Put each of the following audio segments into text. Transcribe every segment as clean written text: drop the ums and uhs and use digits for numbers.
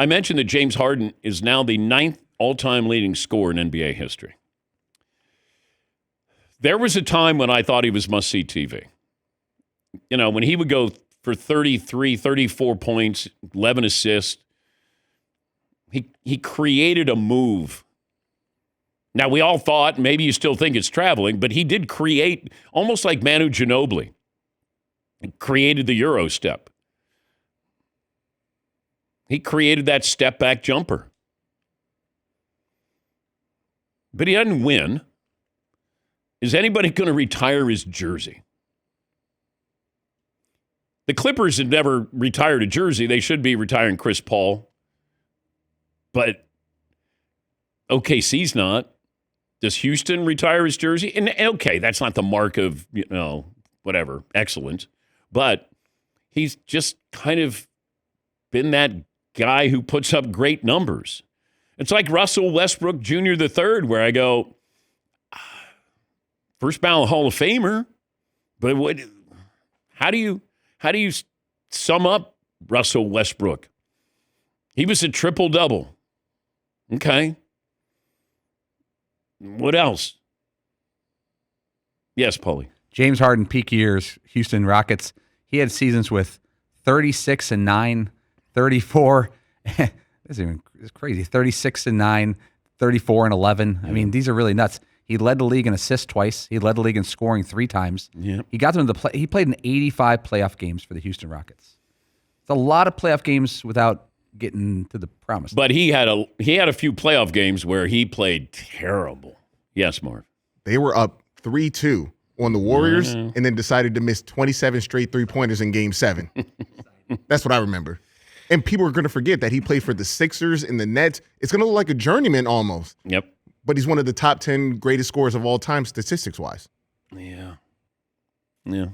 I mentioned that James Harden is now the 9th all-time leading scorer in NBA history. There was a time when I thought he was must-see TV. You know, when he would go for 33, 34 points, 11 assists, he created a move. Now, we all thought, maybe you still think it's traveling, but he did create, almost like Manu Ginobili, created the Euro step. He created that step-back jumper. But he doesn't win. Is anybody going to retire his jersey? The Clippers have never retired a jersey. They should be retiring Chris Paul. But OKC's not. Does Houston retire his jersey? And okay, that's not the mark of, whatever, excellence. But he's just kind of been that guy who puts up great numbers. It's like Russell Westbrook Jr. III, where I go, first ballot Hall of Famer, but how do you sum up Russell Westbrook? He was a triple-double. Okay. What else? Yes, Paulie. James Harden, peak years, Houston Rockets. He had seasons with 36-9, 34. It's crazy. 36-9, 34-11. I mean, these are really nuts. He led the league in assists twice. He led the league in scoring 3 times. Yep. He got them to play. He played in 85 playoff games for the Houston Rockets. It's a lot of playoff games without getting to the promise. But he had a few playoff games where he played terrible. Yes, Marv. They were up 3-2 on the Warriors and then decided to miss 27 straight three-pointers in Game 7. That's what I remember. And people are going to forget that he played for the Sixers and the Nets. It's going to look like a journeyman almost. Yep. But he's one of the top 10 greatest scorers of all time statistics-wise. Yeah. Yeah.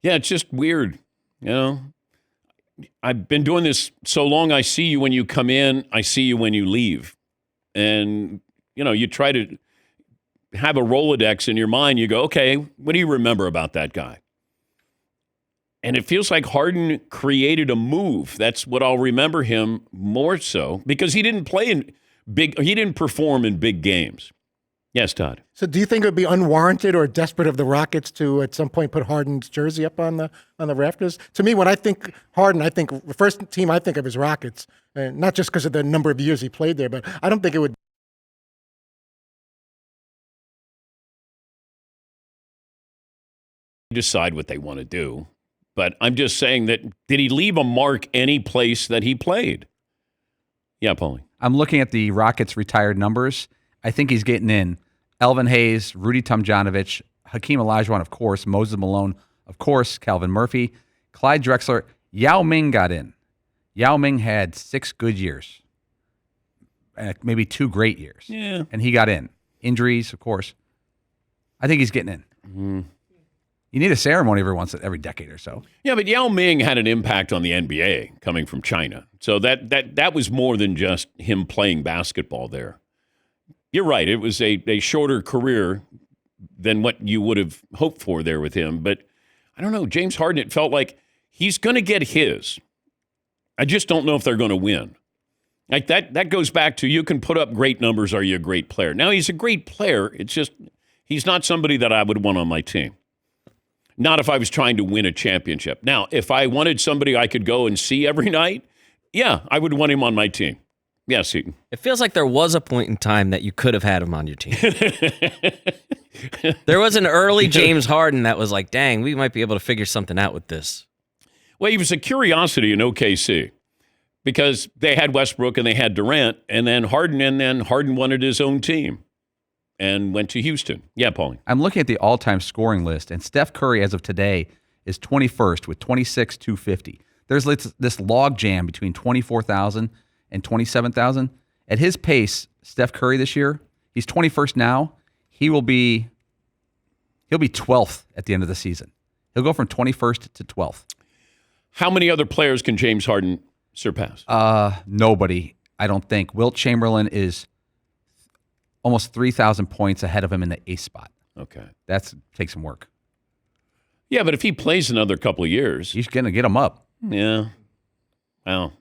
Yeah, it's just weird, I've been doing this so long, I see you when you come in, I see you when you leave. And, you try to have a Rolodex in your mind. You go, okay, what do you remember about that guy? And it feels like Harden created a move. That's what I'll remember him more so, because he didn't he didn't perform in big games. Yes, Todd. So do you think it would be unwarranted or desperate of the Rockets to at some point put Harden's jersey up on the rafters? To me, when I think Harden, I think the first team I think of is Rockets, and not just because of the number of years he played there, but I don't think it would decide what they want to do. But I'm just saying that, did he leave a mark any place that he played? Yeah, Paulie. I'm looking at the Rockets' retired numbers. I think he's getting in. Elvin Hayes, Rudy Tomjanovich, Hakeem Olajuwon, of course, Moses Malone, of course, Calvin Murphy, Clyde Drexler. Yao Ming got in. Yao Ming had 6 good years, maybe 2 great years. Yeah. And he got in. Injuries, of course. I think he's getting in. Mm-hmm. You need a ceremony every decade or so. Yeah, but Yao Ming had an impact on the NBA coming from China. So that was more than just him playing basketball there. You're right. It was a shorter career than what you would have hoped for there with him. But I don't know. James Harden, it felt like he's going to get his. I just don't know if they're going to win. Like that goes back to, you can put up great numbers. Are you a great player? Now, he's a great player. It's just he's not somebody that I would want on my team. Not if I was trying to win a championship. Now, if I wanted somebody I could go and see every night, yeah, I would want him on my team. Yes, Eaton. It feels like there was a point in time that you could have had him on your team. There was an early James Harden that was like, dang, we might be able to figure something out with this. Well, he was a curiosity in OKC because they had Westbrook and they had Durant, and then Harden wanted his own team and went to Houston. Yeah, Paulie. I'm looking at the all-time scoring list, and Steph Curry, as of today, is 21st with 26,250. There's this log jam between 24,000 and 27,000. At his pace, Steph Curry this year, he's 21st now. He'll be 12th at the end of the season. He'll go from 21st to 12th. How many other players can James Harden surpass? Nobody, I don't think. Wilt Chamberlain is almost 3,000 points ahead of him in the ace spot. Okay. That takes some work. Yeah, but if he plays another couple of years, he's going to get him up. Yeah. Well,